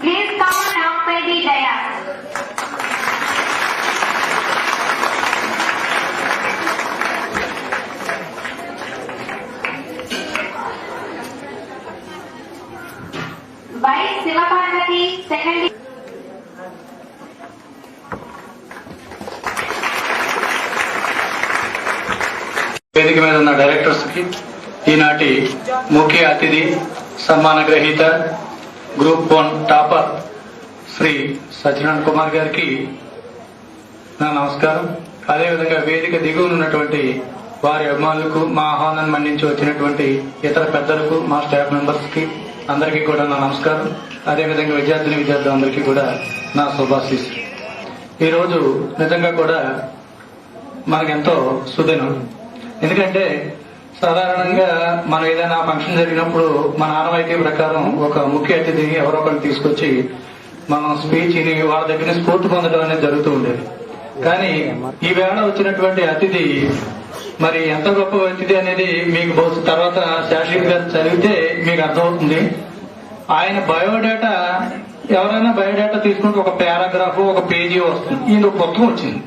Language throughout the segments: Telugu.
Please come and occupy the dais. By Sivaparvati, second. వేదిక మీద ఉన్న డైరెక్టర్స్ కి ఈనాటి ముఖ్య అతిథి సన్మాన గ్రహీత గ్రూప్ 1 టాపర్ శ్రీ సత్యనారాయణ కుమార్ గారికి నా నమస్కారం. అదేవిధంగా వేదిక దిగువనున్నటువంటి వారి అభిమానులకు, మా ఆహ్వానాన్ని మన్నించి వచ్చినటువంటి ఇతర పెద్దలకు, మా స్టాఫ్ మెంబర్స్ కి అందరికీ కూడా నా నమస్కారం. అదేవిధంగా విద్యార్థులందరికీ కూడా నా శుభాశీస్సులు. ఈరోజు నిజంగా కూడా మనకెంతో సుదినం. ఎందుకంటే సాధారణంగా మనం ఏదైనా ఫంక్షన్ జరిగినప్పుడు మన ఆనవాయితీ ప్రకారం ఒక ముఖ్య అతిథిని ఎవరో ఒకరిని తీసుకొచ్చి మనం స్పీచ్ ని వాళ్ళ దగ్గర స్ఫూర్తి పొందడం అనేది జరుగుతూ ఉండేది. కానీ ఈ వేళ వచ్చినటువంటి అతిథి మరి ఎంత గొప్ప అతిథి అనేది మీకు బహుశా తర్వాత శాశ్వత గారు చదివితే మీకు అర్థమవుతుంది. ఆయన బయోడేటా ఎవరైనా బయోడేటా తీసుకుంటే ఒక పారాగ్రాఫ్, ఒక పేజీ వస్తుంది. ఈయన ఒక పుస్తకం వచ్చింది.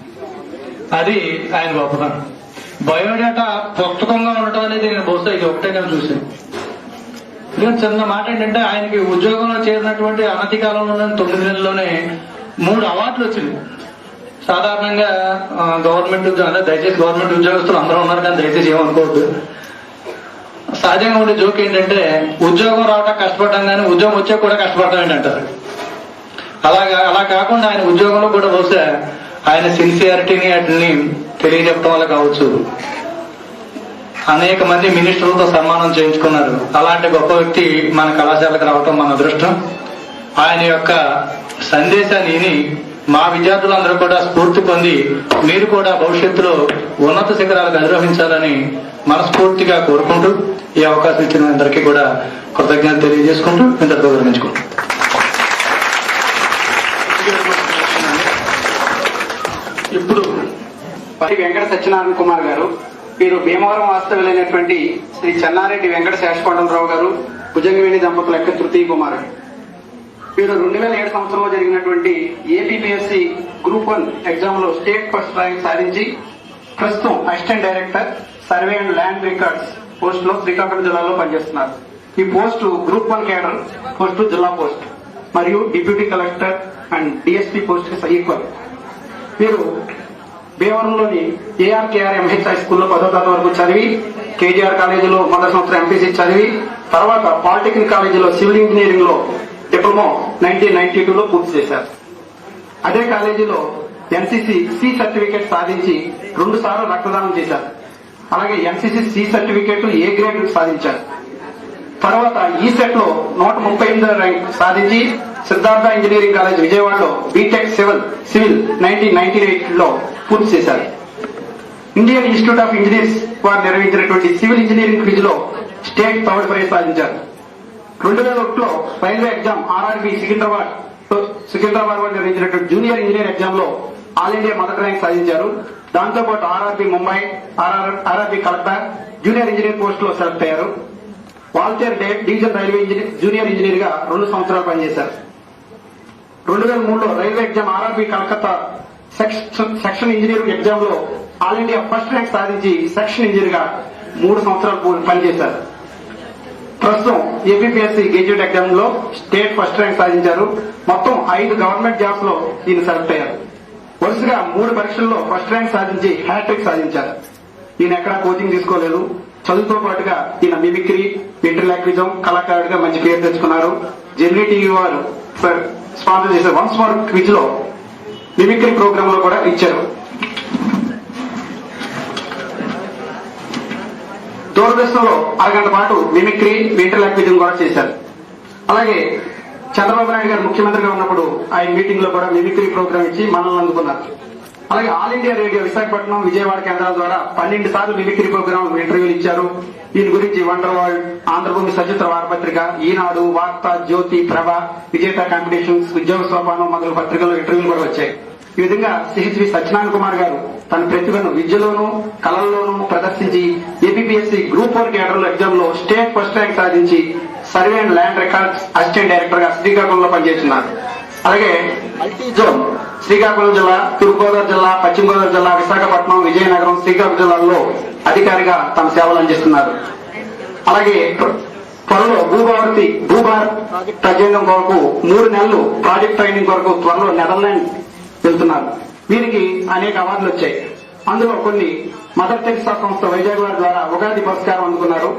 అది ఆయన గొప్పతనం. బయోడేటా పుస్తకంగా ఉండటం అనేది నేను బహుశా ఇది ఒకటే నేను చూశాను. చిన్న మాట ఏంటంటే ఆయనకి ఉద్యోగంలో చేరినటువంటి అనతి కాలంలోనే 9 నెలల్లోనే 3 అవార్డులు వచ్చింది. సాధారణంగా గవర్నమెంట్ ఉద్యోగం, దయచేసి గవర్నమెంట్ ఉద్యోగస్తులు అందరూ ఉన్నారు కానీ దయచేసి ఏమనుకోవద్దు. సహజంగా ఉండే జోక్ ఏంటంటే ఉద్యోగం రావడం కష్టపడ్డాం కానీ ఉద్యోగం వచ్చే కూడా కష్టపడటం ఏంటంటారు. అలా కాకుండా ఆయన ఉద్యోగంలో కూడా బహుశా ఆయన సిన్సియారిటీని వాటిని తెలియజెప్పడం వల్ల కావచ్చు అనేక మంది మినిస్టర్లతో సన్మానం చేయించుకున్నారు. అలాంటి గొప్ప వ్యక్తి మన కళాశాలకు రావటం మన అదృష్టం. ఆయన యొక్క సందేశాన్ని మా విద్యార్థులందరూ కూడా స్ఫూర్తి పొంది మీరు కూడా భవిష్యత్తులో ఉన్నత శిఖరాలకు అధిరోహించాలని మనస్ఫూర్తిగా కోరుకుంటూ ఈ అవకాశం ఇచ్చిన అందరికీ కూడా కృతజ్ఞత తెలియజేసుకుంటూ ఇంతటితో విరమించుకుంటాం. ఇప్పుడు వెంకట సత్యనారాయణ కుమార్ గారు, వీరు భీమవరం వాస్తవ్యులైనటువంటి శ్రీ చెన్నారెడ్డి వెంకట శేషకొండలరావు గారు భుజంగవేణి దంపతుల యొక్క తృతీయ కుమారుడు. వీరు 2007 సంవత్సరంలో జరిగినటువంటి ఏపీపీఎస్సీ గ్రూప్ 1 ఎగ్జామ్ లో స్టేట్ ఫస్ట్ ర్యాంక్ సాధించి ప్రస్తుతం assistant director survey and land records post లో శ్రీకాకుళం జిల్లాలో పనిచేస్తున్నారు. ఈ పోస్టు గ్రూప్ 1 కేడర్ పోస్టు, జిల్లా పోస్ట్ మరియు deputy collector and DSP post కి ఈక్వల్. వీరు భీమవరంలోని ఏఆర్కేఆర్ ఎంహెచ్ హై స్కూల్లో 10వ తరగతి వరకు చదివి, కేజీఆర్ కాలేజీలో మొదటి సంవత్సరం ఎంపీసీ చదివి, తర్వాత పాలిటెక్నిక్ కాలేజీలో సివిల్ ఇంజనీరింగ్ లో డిప్లొమా 1992లో పూర్తి చేశారు. అదే కాలేజీలో ఎన్సీసీ సి సర్టిఫికేట్ సాధించి 2 సార్లు రక్తదానం చేశారు. అలాగే NCC C certificate A grade సాధించారు. తర్వాత ఈ సెట్ లో 138వ ర్యాంక్ సాధించి సిద్ధార్థ ఇంజనీరింగ్ కాలేజ్ విజయవాడలో బీటెక్ సివిల్ 1998 లో పూర్తి చేశారు. ఇండియన్ ఇన్స్టిట్యూట్ ఆఫ్ ఇంజనీర్స్ వారు నిర్వహించినటువంటి సివిల్ ఇంజనీరింగ్ క్విజ్ లో స్టేట్ థర్డ్ ప్రైజ్ సాధించారు. 2001లో రైల్వే ఎగ్జామ్ ఆర్ఆర్బి సికింద్రాబాద్ వారు నిర్వహించినటువంటి జూనియర్ ఇంజనీర్ ఎగ్జామ్ లో ఆల్ ఇండియా మొదటి ర్యాంక్ సాధించారు. దాంతోపాటు RRB Mumbai, RRB collector junior engineer post లో సెలెక్ట్ అయ్యారు. Waltair division railway junior engineer గా 2 సంవత్సరాలు పనిచేశారు. 2003లో railway exam RRB Calcutta section engineer exam లో ఆల్ ఇండియా ఫస్ట్ ర్యాంక్ సాధించి సెక్షన్ ఇంజనీర్ గా 3 సంవత్సరాలు పనిచేశారు. ప్రస్తుతం ఏపీపీఎస్సీ గెజిట్ ఎగ్జామ్ లో స్టేట్ ఫస్ట్ ర్యాంక్ సాధించారు. మొత్తం 5 గవర్నమెంట్ జాబ్స్ లో ఈయన సెలెక్ట్ అయ్యారు. వరుసగా 3 పరీక్షల్లో ఫస్ట్ ర్యాంక్ సాధించి హ్యాట్రిక్ సాధించారు. ఈయన ఎక్కడా కోచింగ్ తీసుకోలేదు. చదువుతో పాటుగా ఈయన మిమిక్రీ, ఇంటర్లాక్విజం కళాకారుడిగా మంచి పేరు తెచ్చుకున్నారు. జెమినీ టీవీ వారు స్పాన్సర్ చేసే వన్స్ మోర్ క్విజ్ లో మిమిక్రీ ప్రోగ్రామ్ లో కూడా ఇచ్చారు. దూరదర్శన్లో 1 గంట పాటు మిమిక్రీ, ఇంటర్లాక్విజం కూడా చేశారు. అలాగే చంద్రబాబు నాయుడు గారు ముఖ్యమంత్రిగా ఉన్నప్పుడు ఆయన మీటింగ్ లో కూడా మిమిక్రీ ప్రోగ్రామ్ ఇచ్చి మనల్ని అందుకున్నారు. అలాగే all India radio Visakhapatnam, Vijayawada కేంద్రాల ద్వారా 12 సార్లు మిమిక్రీ ప్రోగ్రామ్ ఇంటర్వ్యూలు ఇచ్చారు. దీని గురించి వండర్ వరల్డ్, ఆంధ్రభూమి సచిత్ర వారపత్రిక, ఈనాడు, వార్త, జ్యోతి, ప్రభ, విజేత కాంపిటీషన్స్, ఉద్యోగ సోపానం మొదలు పత్రికల్లో ఇంటర్వ్యూలు కూడా వచ్చాయి. ఈ విధంగా శ్రీ సత్యనారాయణ కుమార్ గారు తన ప్రతిభను విద్యలోనూ కళల్లోనూ ప్రదర్శించి ఏపీపీఎస్సీ గ్రూప్ 4 కేడర్ల ఎగ్జామ్ లో స్టేట్ ఫస్ట్ ర్యాంక్ సాధించి survey and land records assistant director గా శ్రీకాకుళంలో పనిచేస్తున్నారు. అలాగే మల్టీ జోన్ శ్రీకాకుళం జిల్లా, తూర్పుగోదావరి జిల్లా, పశ్చిమ గోదావరి జిల్లా, విశాఖపట్నం, విజయనగరం, శ్రీకాకుళం జిల్లాల్లో అధికారిగా తమ సేవలు అందిస్తున్నారు. అలాగే త్వరలో భూభారత్ ప్రాజెక్ట్ కొరకు 3 నెలలు ప్రాజెక్ట్ ట్రైనింగ్ కొరకు త్వరలో నెదర్లాండ్ వెళ్తున్నారు. వీరికి అనేక అవార్డులు వచ్చాయి. అందులో కొన్ని మదర్ తెరిసా సంస్థ వైజాగ్ వారి ద్వారా ఉగాది పురస్కారం అందుకున్నారు.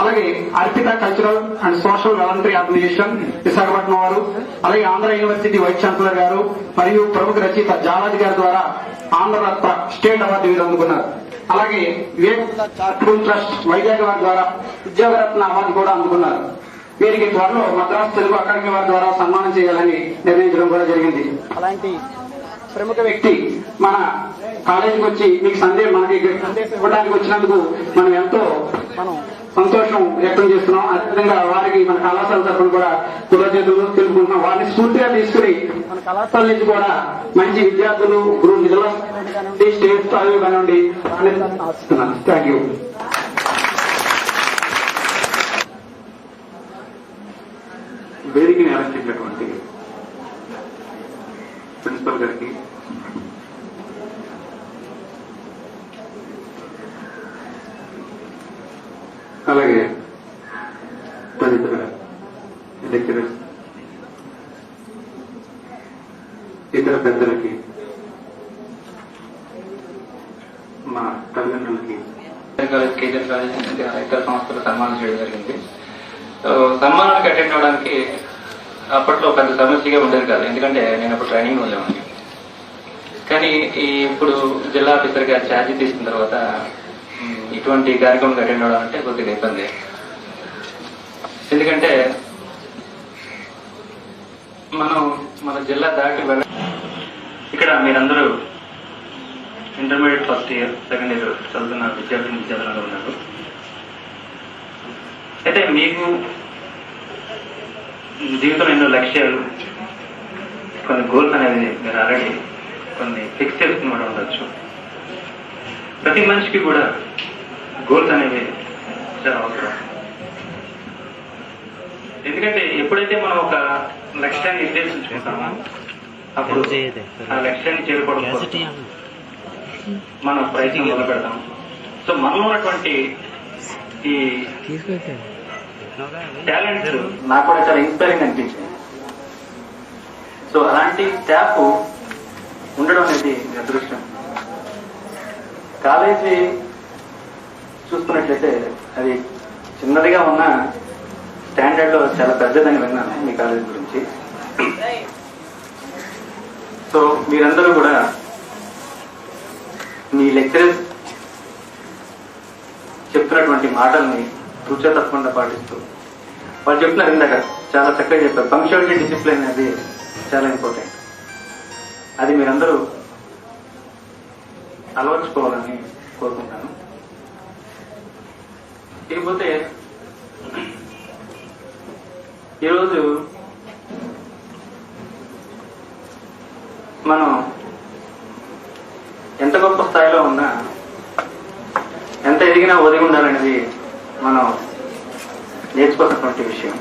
అలాగే Arpita cultural and social voluntary organisation Visakhapatnam వారు, అలాగే ఆంధ్ర యూనివర్సిటీ వైస్ ఛాన్సలర్ గారు మరియు ప్రముఖ రచయిత జాలాది గారి ద్వారా ఆంధ్రరత్న స్టేట్ అవార్డు వీరు అందుకున్నారు. అలాగే వివేకానంద చారిటబుల్ ట్రస్ట్ వైజాగ్ వారి ద్వారా ఉద్యోగరత్న అవార్డు కూడా అందుకున్నారు. వీరికి త్వరలో మద్రాసు తెలుగు అకాడమీ వారి ద్వారా సన్మానం చేయాలని నిర్ణయించడం కూడా జరిగింది. అలాంటి ప్రముఖ వ్యక్తి మన కాలేజీకి వచ్చి మీకు మనకి సందేశం ఇవ్వడానికి వచ్చినందుకు మనం ఎంతో సంతోషం వ్యక్తం చేస్తున్నాం. అదేవిధంగా వారికి మన కళాశాల తరఫున కూడా కృతజ్ఞతలు తెలుపుకుంటున్నాం. వారిని స్ఫూర్తిగా తీసుకుని మన కళాశాల నుంచి కూడా మంచి విద్యార్థులు నిధుల స్టేట్ స్థాయి కానివ్వండి ఆశిస్తున్నాను. Thank you. వేదికని అలంకరించినటువంటి ప్రిన్సిపల్ గారికి, అలాగే తదితర లెక్చరర్స్, ఇతర పెద్దలకి, మా తల్లిదండ్రులకి, కేజీఆర్ కాలేజ్ ఇతర సంస్థలు సన్మానం చేయడం జరిగింది. సన్మానానికి అటెండ్ అవడానికి అప్పట్లో పెద్ద సమస్యగా ఉండేది కాదు, ఎందుకంటే నేను అప్పుడు ట్రైనింగ్ వెళ్ళేవాడిని. కానీ ఇప్పుడు జిల్లా ఆఫీసర్ గారు ఛార్జీ తీసుకున్న తర్వాత ఇటువంటి కార్యక్రమానికి అటెండ్ అవడం అంటే కొద్దిగా ఇబ్బంది. ఎందుకంటే మనం మన జిల్లా దాటి ఇక్కడ మీరందరూ intermediate first year, second year చదువుతున్న విద్యార్థులు ఉన్నారు. అయితే మీకు జీవితంలో ఎన్నో లక్ష్యాలు, కొన్ని గోల్స్ అనేది మీరు ఆల్రెడీ కొన్ని ఫిక్స్ చేసుకుని కూడా ఉండొచ్చు. ప్రతి మనిషికి కూడా గోల్స్ అనేవి చాలా అవసరం. ఎందుకంటే ఎప్పుడైతే మనం ఒక లక్ష్యాన్ని నిర్దేశించుకుంటామో అప్పుడు ఆ లక్ష్యాన్ని చేరుకోవడం కోసం మనం ప్రయత్నం మొదలు పెడతాం. సో మనలో ఉన్నటువంటి ఈ టాలెంట్స్ నాకు కూడా చాలా ఇన్స్పైరింగ్ అనిపించింది. సో అలాంటి స్టాఫ్ ఉండడం అనేది అదృష్టం. కాలేజీ చూసుకున్నట్లయితే అది చిన్నదిగా ఉన్న స్టాండర్డ్ లో చాలా పెద్దదని విన్నాను మీ కాలేజీ గురించి. సో మీరందరూ కూడా మీ లెక్చరర్స్ చెప్తున్నటువంటి మాటల్ని తూచా తప్పకుండా పాటిస్తూ వాళ్ళు చెప్తున్నారు ఇందాక చాలా చక్కగా చెప్పారు. పంక్చువాలిటీ డిసిప్లిన్ అనేది చాలా ఇంపార్టెంట్. అది మీరందరూ అలవర్చుకోవాలని కోరుకుంటాను. ఇకపోతే ఈరోజు మనం ఎంత గొప్ప స్థాయిలో ఉన్నా ఎంత ఎదిగినా ఒదిగి ఉండాలనేది మనం నేర్చుకున్నటువంటి విషయం.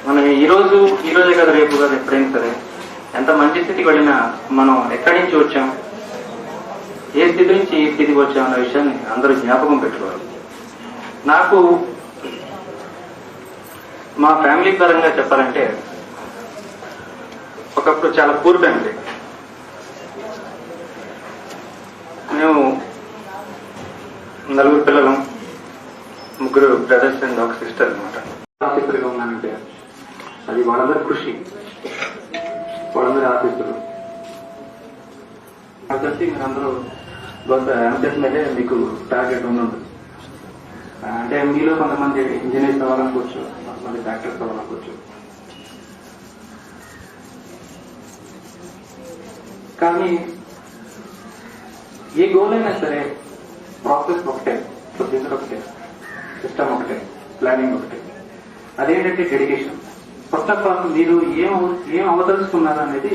మనం ఈరోజే కాదు, రేపు కాదు, ఎప్పుడైనా సరే ఎంత మంచి స్థితికి వెళ్ళినా మనం ఎక్కడి నుంచి వచ్చాం, ఏ స్థితి నుంచి ఈ స్థితికి వచ్చాం అన్న విషయాన్ని అందరూ జ్ఞాపకం పెట్టుకోవాలి. నాకు మా ఫ్యామిలీ పరంగా చెప్పాలంటే ఒకప్పుడు చాలా పూర్ ఫ్యామిలీ. మేము 4 పిల్లలం, 3 బ్రదర్స్ అండ్ ఒక సిస్టర్ అనమాట. ఆఫీసర్గా ఉన్నానంటే అది వాళ్ళందరి కృషి, వాళ్ళందరి ఆఫీసులు కలిసి మీరందరూ బహుశా ఎంసెట్ మీదే మీకు టార్గెట్ ఉంటుంది. అంటే మీలో కొంతమంది ఇంజనీర్స్ అవ్వాలనుకోవచ్చు, కొంతమంది డాక్టర్స్ అవ్వాలనుకోవచ్చు. కానీ ఏ గోల్ అయినా సరే ప్రాసెస్ ఒకటే, ప్రొసీజర్ ఒకటే, సిస్టమ్ ఒకటే, ప్లానింగ్ ఒకటే. అదేంటంటే డెడికేషన్. ఫస్ట్ ఆఫ్ ఆల్ మీరు ఏం అవదలుచుకున్నారు అనేది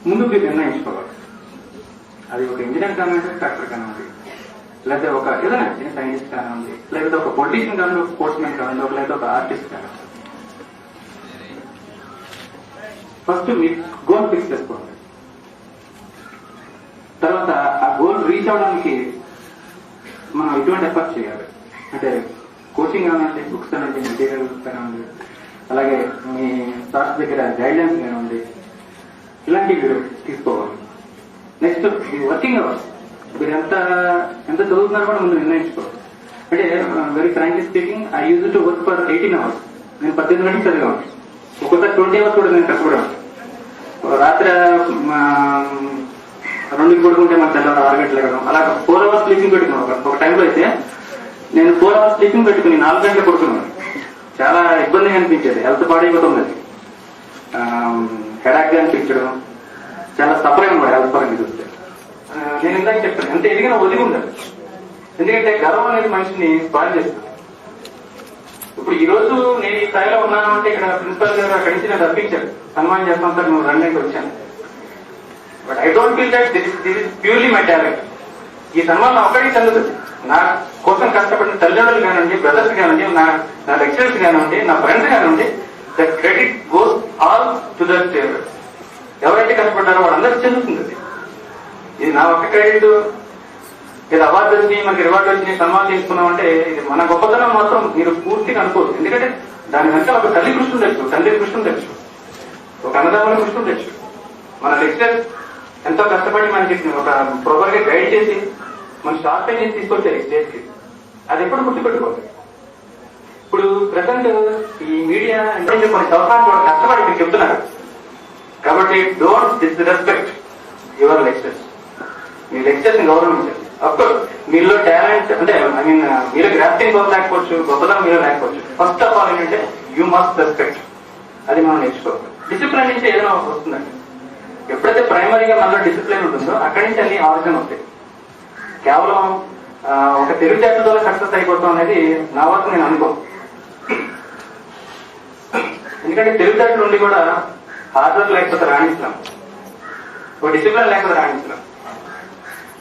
ముందు మీరు నిర్ణయించుకోవాలి. అది ఒక ఇంజనీర్ కానివ్వండి, డాక్టర్ కానివ్వండి, లేకపోతే ఒక ఏదైనా సైంటిస్ట్ కానివ్వండి, లేకపోతే ఒక పొలిటీషియన్ కానివ్వండి, ఒక స్పోర్ట్స్ మ్యాన్ కానివ్వండి, లేకపోతే ఒక ఆర్టిస్ట్ కానివ్వండి. ఫస్ట్ మీరు గోల్ ఫిక్స్ చేసుకోండి. తర్వాత ఆ గోల్ రీచ్ అవడానికి మనం ఎటువంటి ఎఫర్ట్ చేయాలి అంటే కోచింగ్ కానివ్వండి, బుక్స్ కానివ్వండి, మెటీరియల్స్ కానివ్వండి, అలాగే మీ స్టాఫ్ దగ్గర గైడ్లైన్స్ కానివ్వండి, ఇలాంటివి మీరు తీసుకోవాలి. నెక్స్ట్ మీ వర్కింగ్ అవర్స్, మీరు ఎంత చదువుతున్నారో కూడా ముందు నిర్ణయించుకోవాలి. అంటే very frankly speaking, I use to work for 18 hours. నేను 18 గంటలు చదివాను. ఒక్కొక్కసారి 20 hours కూడా నేను కష్టపడాను. రాత్రి 2 పడుకుంటే మన తెల్లవారు 6 గంటలు ఎక్కడం, అలా 4 hours స్లీపింగ్ పెట్టుకున్నాను. ఒక టైంలో అయితే నేను 4 hours స్లీపింగ్ పెట్టుకుని 4 గంటలు పడుకున్నాను. చాలా ఇబ్బందిగా అనిపించేది, హెల్త్ పాడైపోతుంది, హెడాక్ గా అనిపించడం, చాలా సఫర్ అయిన హెల్త్ పరంగా చూస్తే. నేను ఇందాక చెప్తాను, ఎంత ఎదిగినా ఒదిగి ఉండాలి. ఎందుకంటే గర్వం అనేది మనిషిని స్పాయిల్ చేస్తుంది. ఇప్పుడు ఈ రోజు నేను ఈ స్థాయిలో ఉన్నాను అంటే ఇక్కడ ప్రిన్సిపల్ గారు అక్కడి నుంచి నేను రప్పించాను, సన్మానం చేస్తాను సార్, నువ్వు రండి వచ్చాను. But I don't feel that this is purely my talent. ఈ సన్మానం ఒక్కడికి చెందుతుంది. నా కోసం కష్టపడిన తల్లిదండ్రులు కానివ్వండి, బ్రదర్స్ కానివ్వండి, నా లెక్చరర్స్ కానివ్వండి, నా ఫ్రెండ్స్ కానివ్వండి, the credit goes all to that. ఎవరైతే కష్టపడ్డారో వాళ్ళందరికీ చెందుతుంది. ఇది నా ఒక్క క్రెడిట్. ఇది అవార్డు వచ్చి మనకి రివార్డు వచ్చి సన్మానం తీసుకున్నామంటే ఇది మన గొప్పతనం మాత్రం మీరు పూర్తిగా అనుకోరు. ఎందుకంటే దాని వెంట ఒక తల్లి కృష్ణ ఉండొచ్చు, తండ్రి కృష్ణ ఉండొచ్చు, ఒక అన్నదమ్ముల కృష్ణ ఉండొచ్చు. మన లెక్చరర్ ఎంతో కష్టపడి మనకి ఒక ప్రాపర్ గా గైడ్ చేసి మన స్టార్ట్ చేసి తీసుకొచ్చారు స్టేజ్కి. అది ఎప్పుడు గుర్తుపెట్టుకోవాలి. ఇప్పుడు ప్రెసెంట్ ఈ మీడియా అంటే కొన్ని సంవత్సరాలు కష్టపడి మీకు చెప్తున్నారు కాబట్టి don't disrespect your lectures. Me lectures ని గౌరవించండి. అఫ్కోర్స్ మీలో టాలెంట్ అంటే ఐ మీన్ మీరు గ్రాఫ్టింగ్ గొప్ప లేకపోవచ్చు, గొప్పదనం మీరు లేకపోవచ్చు. ఫస్ట్ ఆఫ్ ఆల్ ఏంటంటే యూ మస్ట్ రెస్పెక్ట్. అది మనం నేర్చుకోవాలి. డిసిప్లిన్ నుంచి ఏదైనా వస్తుందండి. ఎప్పుడైతే ప్రైమరీగా మనలో డిసిప్లిన్ ఉంటుందో అక్కడి నుంచి అన్ని ఆలోచన వస్తాయి. కేవలం ఒక తెలివితేటలతో సక్సెస్ అయిపోతాం అనేది నా వరకు నేను అనుకో. ఎందుకంటే తెలివితేటలు ఉండి కూడా హార్డ్ వర్క్ లేకపోతే రాణించలేం, ఒక డిసిప్లిన్ లేకపోతే రాణించలేం.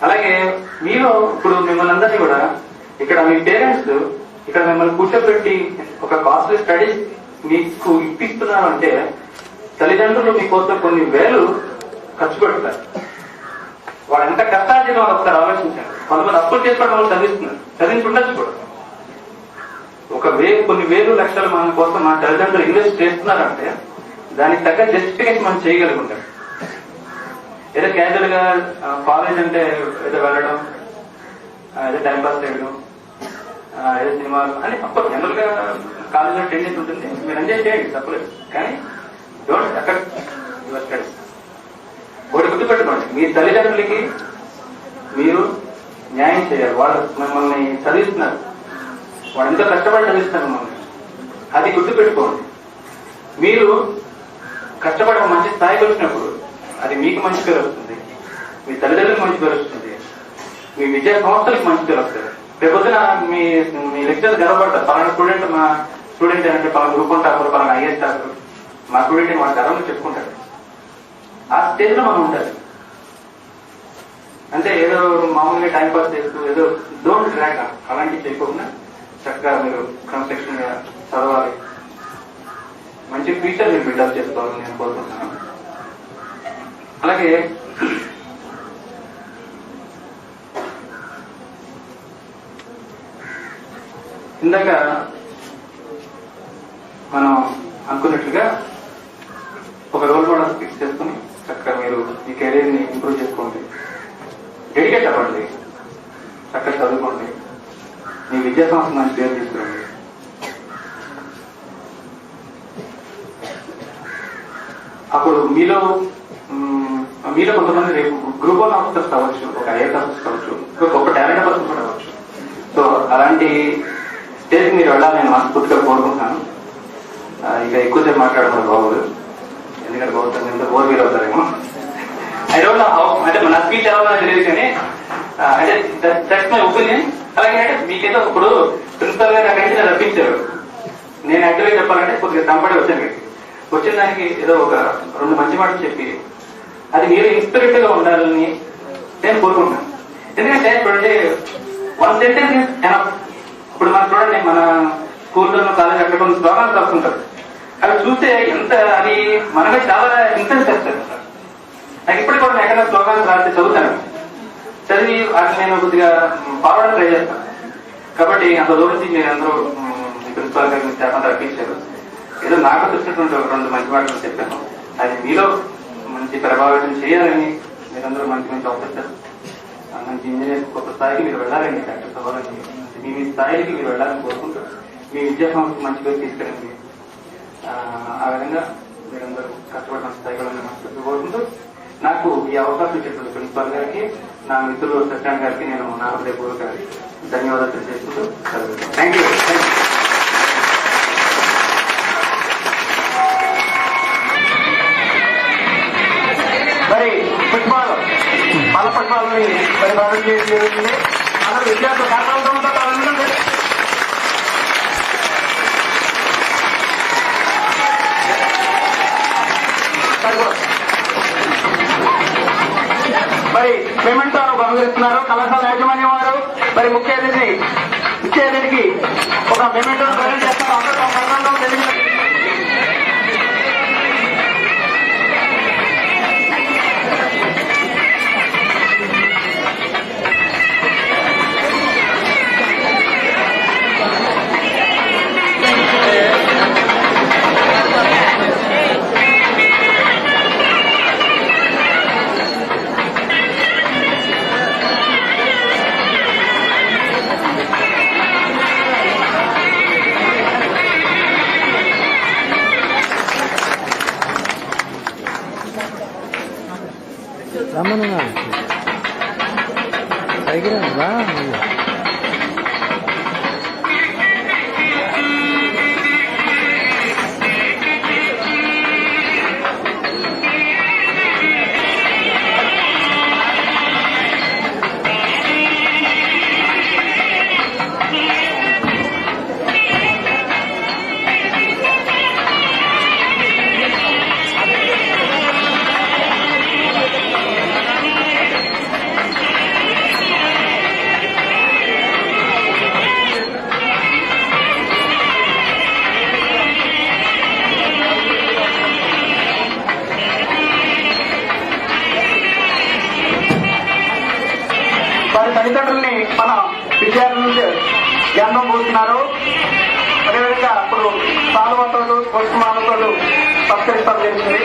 అలాగే మీరు ఇప్పుడు మిమ్మల్ని అందరినీ కూడా ఇక్కడ మీ పేరెంట్స్ ఇక్కడ మిమ్మల్ని కూర్చోబెట్టి ఒక కాస్ట్లీ స్టడీస్ మీకు ఇప్పిస్తున్నారు అంటే తల్లిదండ్రులు మీకోసం కొన్ని వేలు ఖర్చు పెడతారు. వాళ్ళు ఎంత కష్టార్జితం వాళ్ళు ఒకసారి ఆలోచించారు. కొంతమంది అప్పులు చేసుకోవడం వాళ్ళు చదివిస్తున్నారు, చదివించుండొచ్చు కూడా. కొన్ని వేలు లక్షలు మన కోసం మన తల్లిదండ్రులు ఇన్వెస్ట్ చేస్తున్నారంటే దానికి తగ్గ జస్టిఫికేషన్ మనం చేయగలుగుతాం. ఏదో క్యాజువల్ గా కాలేజ్ అంటే ఏదో వెళ్ళడం, ఏదో టైంపాస్ చేయడం, ఏదో సినిమాలు అని అప్పుడు జనరల్ గా కాలేజ్ లో టెండెన్స్ ఉంటుంది, మీరు ఎంజాయ్ చేయండి తప్పలేదు. కానీ డోంట్ అఫెక్ట్ యువర్ స్టడీస్. ఒకటి గుర్తుపెట్టుకోండి, మీ తల్లిదండ్రులకి మీరు న్యాయం చేయాలి. వాళ్ళు మిమ్మల్ని చదివిస్తున్నారు, వాళ్ళు ఎంతో కష్టపడి చదివిస్తున్నారు మిమ్మల్ని. అది గుర్తుపెట్టుకోండి. మీరు కష్టపడి ఒక మంచి స్థాయికి వచ్చినప్పుడు అది మీకు మంచి పేరు వస్తుంది, మీ తల్లిదండ్రులకు మంచి పేరు వస్తుంది, మీ విద్యా సంస్థలకు మంచి పేరు వస్తుంది. రేపొద్దున మీ మీ లెక్చర్స్ గర్వపడతారు. పలానా స్టూడెంట్ మా స్టూడెంట్ ఏంటంటే పలానా గ్రూప్ టాపర్, పలానా ఐఎస్ టాపర్, మా స్టూడెంట్ వాళ్ళ గర్వంగా చెప్పుకుంటారు. ఆ స్టేజ్ లో మనం ఉండాలి. అంటే ఏదో మామూలుగా టైం పాస్ చేస్తూ ఏదో డోంట్ ట్రాక్ అలాంటివి చేయకుండా చక్కగా మీరు క్రమశిక్షణగా చదవాలి, మంచి ఫ్యూచర్ మీరు బిల్డప్ చేసుకోవాలని నేను కోరుకుంటున్నాను. అలాగే ఇందాక మనం అనుకున్నట్లుగా ఒక రోల్ మోడల్ ఫిక్స్ చేసుకుని చక్కగా మీరు మీ కెరీర్ ని ఇంప్రూవ్ చేసుకోండి, డెడికేట్ అవ్వండి, చక్కగా చదువుకోండి, మీ విద్యా సంస్థ మంచి పేరు తీసుకురండి. అప్పుడు మీలో కొంతమంది రేపు గ్రూప్ 1 ఆఫీసర్స్ అవ్వచ్చు, ఒక ఐఏఎస్ ఆఫీసర్స్ అవ్వచ్చు, ఒక గొప్ప టాలెంట్ పర్సన్ కూడా అవ్వచ్చు. సో అలాంటి స్టేజ్ మీరు వెళ్ళాలని నేను మనస్ఫూర్తిగా కోరుకుంటున్నాను. ఇక ఎక్కువసేపు మాట్లాడడం బాగోదు, ఎందుకంటే బాగుంటుంది ఎంత బోర్ ఫీల్ అవుతారేమో. ఐ డోంట్ నో హౌ, అంటే నా స్పీచ్ ఎలా తెలియదు కానీ అంటే దట్స్ మై ఒపీనియన్. అలాగే అంటే మీకేదో ఇప్పుడు ప్రిన్సిపల్ గారు అక్కడి నుంచి రప్పించారు. నేను యాక్చువల్గా చెప్పాలంటే కొద్దిగా తంపడి వచ్చాను. వచ్చిన దానికి ఏదో ఒక 2 మంచి మాటలు చెప్పి అది మీరు ఇన్స్పిరేటివ్ గా ఉండాలని నేను కోరుకుంటున్నాను. ఎందుకంటే చూడండి, 1 సెంటెన్స్ ఎనఫ్. ఇప్పుడు మనం చూడండి, మన స్కూల్లో కాలేజ్ అక్కడ కొన్ని స్లోగాన్స్ రాస్తుంటారు. అవి చూస్తే ఎంత అది మనమే చాలా ఇన్ఫ్లుయెన్స్ చేస్తారు. నాకు ఇప్పటికి కూడా ఎక్కడ స్లోగాన్స్ రాస్తే చదువుతాను, చదివి వాటిని నేను కొద్దిగా ఫార్వర్డ్ ట్రై చేస్తాను. కాబట్టి అంత దూరం నుంచి మీరు అందరూ ప్రిన్సిపాల్ గారు స్టాఫ్ అంతా రప్పించారు. ఏదో నాకు తెలిసినటువంటి ఒక 2 మంచి మాటలు చెప్పాను. అది మీలో మంచి ప్రభావితం చేయాలని, మీరందరూ మంచి మంచి ఆఫీసర్, మంచి ఇంజనీర్, కొత్త స్థాయికి మీరు వెళ్ళాలని, డాక్టర్స్ అవ్వాలని, మీ స్థాయికి మీరు వెళ్ళాలని కోరుకుంటూ మీ విద్యా సంస్థకు మంచి పేరు తీసుకెళ్ళండి. ఆ విధంగా మీరందరూ కష్టపడిన స్థాయికి వెళ్ళాలని కోరుకుంటూ నాకు ఈ అవకాశం ఇచ్చినటువంటి ప్రిన్సిపాల్ గారికి, నా మిత్రులు సత్యాన్ గారికి నేను నా హృదయపూర్వక ధన్యవాదాలు తెలియజేసుకుంటూ థ్యాంక్ యూ. మరి ఫుట్బాల్ బాల ఫుట్బాల్ ని మరి ప్రారంభం చేయడం జరుగుతుంది. అందరూ విద్యార్థులు కారణాలతో ఉంటారు. మరి పేమెంట్ బహుకరిస్తున్నారు కళాశాల యాజమాన్యం వారు. మరి ముఖ్య అతిథికి ఒక పేమెంట్ ప్రజెంట్ చేస్తారు. అందరూ తెలియదు. రమ్మను పైకి రా. వారి తల్లిదండ్రుల్ని మన విద్యార్థులు జ్ఞానం పోతున్నారు. అదేవిధంగా ఇప్పుడు సాలువతోడు పుష్పమాలతోడు సత్కరిస్తారు తెలిసింది.